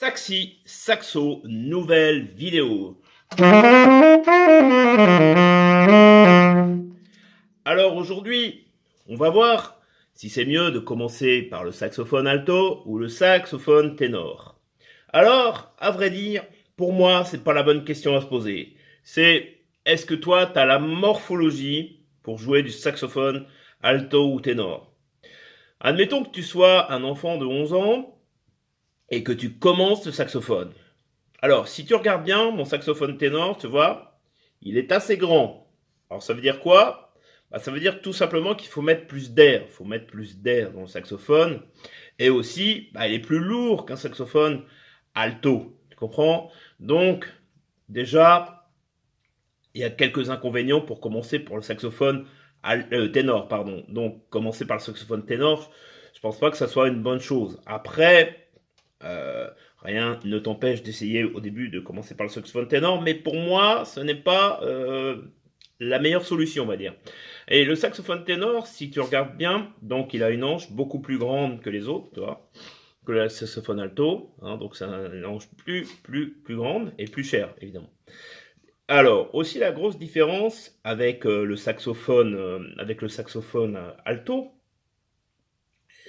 Saxi, Saxo, nouvelle vidéo. Alors aujourd'hui, on va voir si c'est mieux de commencer par le saxophone alto ou le saxophone ténor. Alors, à vrai dire, pour moi, c'est pas la bonne question à se poser. C'est est-ce que toi, tu as la morphologie pour jouer du saxophone alto ou ténor? Admettons que tu sois un enfant de 11 ans et que tu commences le saxophone. Alors, si tu regardes bien, mon saxophone ténor, tu vois, il est assez grand. Alors, ça veut dire quoi? Ça veut dire tout simplement qu'il faut mettre plus d'air. Il faut mettre plus d'air dans le saxophone. Et aussi, il est plus lourd qu'un saxophone alto. Tu comprends? Donc, déjà, il y a quelques inconvénients pour commencer pour le saxophone ténor, pardon. Donc, commencer par le saxophone ténor, je pense pas que ça soit une bonne chose. Après, euh, rien ne t'empêche d'essayer au début de commencer par le saxophone ténor, mais pour moi, ce n'est pas la meilleure solution, on va dire. Et le saxophone ténor, si tu regardes bien, donc il a une hanche beaucoup plus grande que les autres, tu vois, que le saxophone alto, hein, donc c'est une hanche plus grande et plus chère, évidemment. Alors, aussi la grosse différence avec le saxophone alto,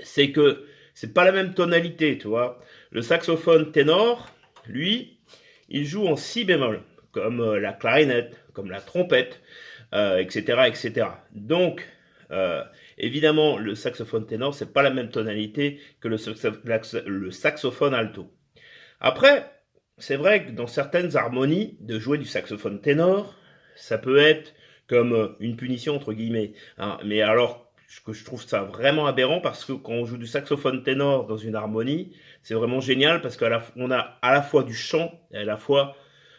c'est que c'est pas la même tonalité, tu vois. Le saxophone ténor, lui, il joue en si bémol, comme la clarinette, comme la trompette, etc., etc. Donc, euh, évidemment, le saxophone ténor, c'est pas la même tonalité que le saxophone alto. Après, c'est vrai que dans certaines harmonies, de jouer du saxophone ténor, ça peut être comme une punition entre guillemets, hein. Mais alors que je trouve ça vraiment aberrant parce que quand on joue du saxophone ténor dans une harmonie, c'est vraiment génial parce qu'on a à la fois du chant et à la fois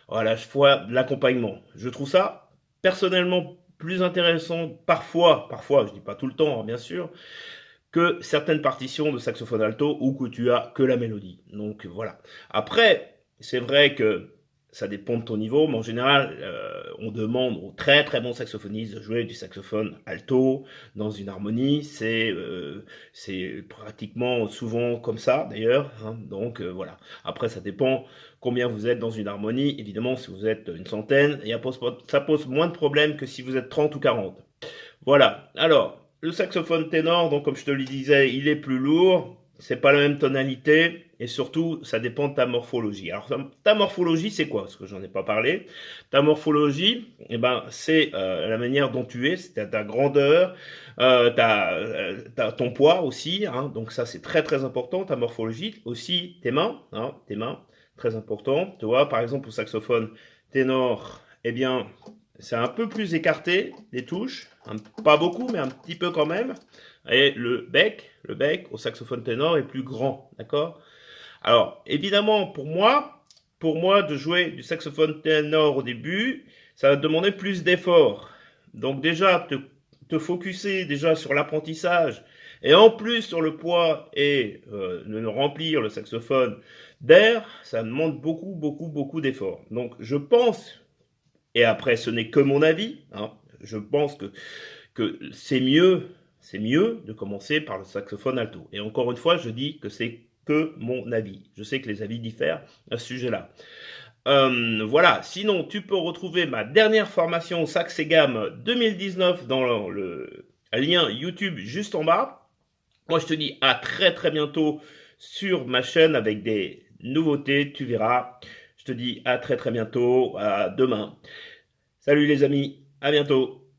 de l'accompagnement. Je trouve ça personnellement plus intéressant parfois, je dis pas tout le temps, hein, bien sûr, que certaines partitions de saxophone alto où que tu as que la mélodie. Donc voilà. Après, c'est vrai que ça dépend de ton niveau, mais en général, on demande aux très très bons saxophonistes de jouer du saxophone alto dans une harmonie. C'est pratiquement souvent comme ça d'ailleurs, hein. Donc voilà. Après, ça dépend combien vous êtes dans une harmonie. Évidemment, si vous êtes une centaine, ça pose moins de problèmes que si vous êtes 30 ou 40. Voilà. Alors, le saxophone ténor, donc comme je te le disais, il est plus lourd. C'est pas la même tonalité et surtout, ça dépend de ta morphologie. Alors, ta morphologie, c'est quoi? Parce que j'en ai pas parlé. Ta morphologie, c'est la manière dont tu es, c'est ta grandeur, ton poids aussi, hein. Donc ça, c'est très très important. Ta morphologie, aussi tes mains, hein, tes mains, très important. Tu vois, par exemple, au saxophone ténor, eh bien, c'est un peu plus écarté, les touches, pas beaucoup, mais un petit peu quand même. Et le bec au saxophone ténor est plus grand, d'accord? Alors, évidemment, pour moi, de jouer du saxophone ténor au début, ça va demander plus d'efforts. Donc déjà, te focuser déjà sur l'apprentissage et en plus sur le poids et de remplir le saxophone d'air, ça demande beaucoup, beaucoup, beaucoup d'efforts. Donc je pense, et après ce n'est que mon avis, hein, je pense que c'est mieux de commencer par le saxophone alto. Et encore une fois, je dis que c'est que mon avis. Je sais que les avis diffèrent à ce sujet-là. Voilà, sinon tu peux retrouver ma dernière formation Sax et Gamme 2019 dans le lien YouTube juste en bas. Moi je te dis à très très bientôt sur ma chaîne avec des nouveautés, tu verras. Je te dis à très très bientôt, à demain. Salut les amis, à bientôt.